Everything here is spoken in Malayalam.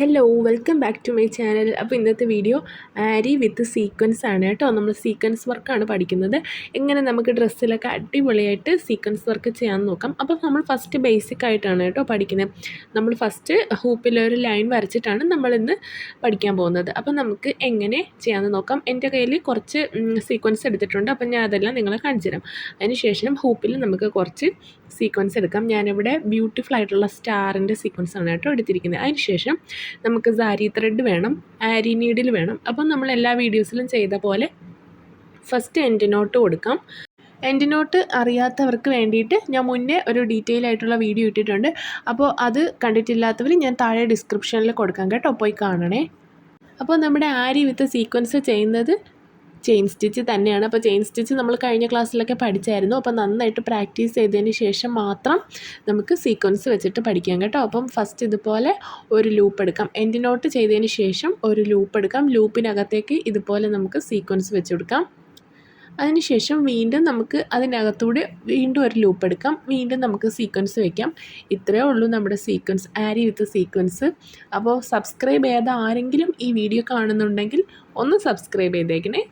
Hello welcome back to my channel. അപ്പോൾ ഇന്നത്തെ വീഡിയോ ആരി വിത്ത് സീക്വൻസ് ആണ് കേട്ടോ. നമ്മൾ സീക്വൻസ് വർക്കാണ് പഠിക്കുന്നത്. എങ്ങനെ നമുക്ക് ഡ്രസ്സിലൊക്കെ അടിപൊളിയായിട്ട് സീക്വൻസ് വർക്ക് ചെയ്യാമെന്ന് നോക്കാം. അപ്പോൾ നമ്മൾ ഫസ്റ്റ് ബേസിക് ആയിട്ടാണ് കേട്ടോ പഠിക്കുന്നത്. നമ്മൾ ഫസ്റ്റ് ഹൂപ്പിലൊരു ലൈൻ വരച്ചിട്ടാണ് നമ്മളിന്ന് പഠിക്കാൻ പോകുന്നത്. അപ്പോൾ നമുക്ക് എങ്ങനെ ചെയ്യാമെന്ന് നോക്കാം. എൻ്റെ കയ്യിൽ കുറച്ച് സീക്വൻസ് എടുത്തിട്ടുണ്ട്. അപ്പോൾ ഞാൻ അതെല്ലാം നിങ്ങളെ കാണിച്ചു തരാം. അതിനുശേഷം ഹൂപ്പിൽ നമുക്ക് കുറച്ച് സീക്വൻസ് എടുക്കാം. ഞാനിവിടെ ബ്യൂട്ടിഫുൾ ആയിട്ടുള്ള സ്റ്റാറിൻ്റെ സീക്വൻസ് ആണ് കേട്ടോ എടുത്തിരിക്കുന്നത്. അതിനുശേഷം നമുക്ക് സാരി ത്രെഡ് വേണം, ആരി നീഡിൽ വേണം. അപ്പം നമ്മൾ എല്ലാ വീഡിയോസിലും ചെയ്ത പോലെ ഫസ്റ്റ് എൻഡ് നോട്ട് കൊടുക്കാം. എൻഡ് നോട്ട് അറിയാത്തവർക്ക് വേണ്ടിയിട്ട് ഞാൻ മുന്നേ ഒരു ഡീറ്റെയിൽ ആയിട്ടുള്ള വീഡിയോ ഇട്ടിട്ടുണ്ട്. അപ്പോൾ അത് കണ്ടിട്ടില്ലാത്തവർ ഞാൻ താഴെ ഡിസ്ക്രിപ്ഷനിൽ കൊടുക്കാം കേട്ടോ, പോയി കാണണേ. അപ്പോൾ നമ്മുടെ ആരി വിത്ത് സീക്വൻസ് ചെയ്യുന്നത് ചെയിൻ സ്റ്റിച്ച് തന്നെയാണ്. അപ്പോൾ ചെയിൻ സ്റ്റിച്ച് നമ്മൾ കഴിഞ്ഞ ക്ലാസ്സിലൊക്കെ പഠിച്ചായിരുന്നു. അപ്പോൾ നന്നായിട്ട് പ്രാക്ടീസ് ചെയ്തതിന് ശേഷം മാത്രം നമുക്ക് സീക്വൻസ് വെച്ചിട്ട് പഠിക്കാം കേട്ടോ. അപ്പം ഫസ്റ്റ് ഇതുപോലെ ഒരു ലൂപ്പ് എടുക്കാം. എൻഡ് നോട്ട് ചെയ്തതിന് ശേഷം ഒരു ലൂപ്പ് എടുക്കാം. ലൂപ്പിനകത്തേക്ക് ഇതുപോലെ നമുക്ക് സീക്വൻസ് വെച്ച് കൊടുക്കാം. അതിനുശേഷം വീണ്ടും നമുക്ക് അതിനകത്തൂടെ വീണ്ടും ഒരു ലൂപ്പ് എടുക്കാം. വീണ്ടും നമുക്ക് സീക്വൻസ് വയ്ക്കാം. ഇത്രയേ ഉള്ളൂ നമ്മുടെ സീക്വൻസ്, ആരി വിത്ത് സീക്വൻസ്. അപ്പോൾ സബ്സ്ക്രൈബ് ചെയ്യാതെ ആരെങ്കിലും ഈ വീഡിയോ കാണുന്നുണ്ടെങ്കിൽ ഒന്ന് സബ്സ്ക്രൈബ് ചെയ്തേക്കണേ.